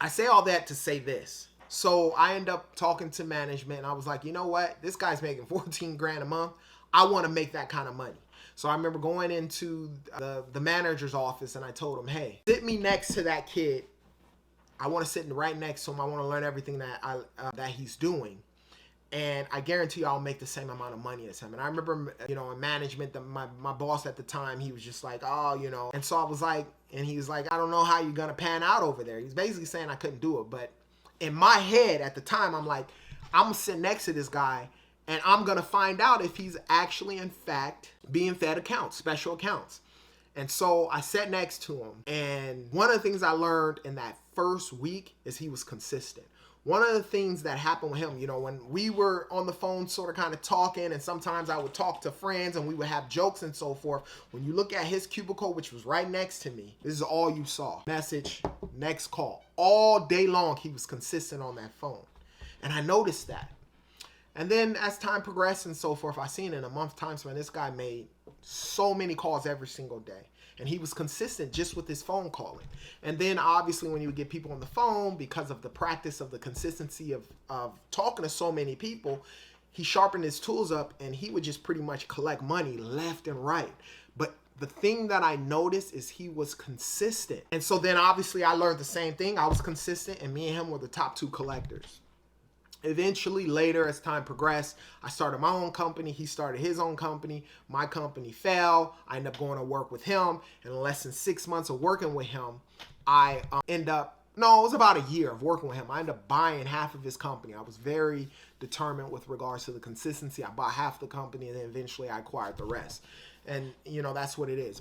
I say all that to say this. So I end up talking to management and I was like, you know what? This guy's making 14 grand a month. I want to make that kind of money. So I remember going into the manager's office and I told him, hey, sit me next to that kid. I want to sit right next to him. I want to learn everything that he's doing. And I guarantee you I'll make the same amount of money as him. And I remember, in management, my boss at the time, he was just like, oh. And so I was like, and he was like, I don't know how you're going to pan out over there. He's basically saying I couldn't do it. But in my head at the time, I'm like, I'm going to sit next to this guy and I'm going to find out if he's actually, in fact, being fed accounts, special accounts. And so I sat next to him. And one of the things I learned in that first week is he was consistent. One of the things that happened with him, when we were on the phone sort of kind of talking, and sometimes I would talk to friends and we would have jokes and so forth. When you look at his cubicle, which was right next to me, this is all you saw. Message, next call. All day long, he was consistent on that phone. And I noticed that. And then as time progressed and so forth, I seen in a month's time span, this guy made so many calls every single day. And he was consistent just with his phone calling. And then obviously when you would get people on the phone, because of the practice of the consistency of talking to so many people, he sharpened his tools up and he would just pretty much collect money left and right. But the thing that I noticed is he was consistent. And so then obviously I learned the same thing. I was consistent and me and him were the top two collectors. Eventually, later, as time progressed, I started my own company. He started his own company. My company fell. I ended up going to work with him. And in less than 6 months of working with him, it was about a year of working with him. I ended up buying half of his company. I was very determined with regards to the consistency. I bought half the company and then eventually I acquired the rest. And, that's what it is.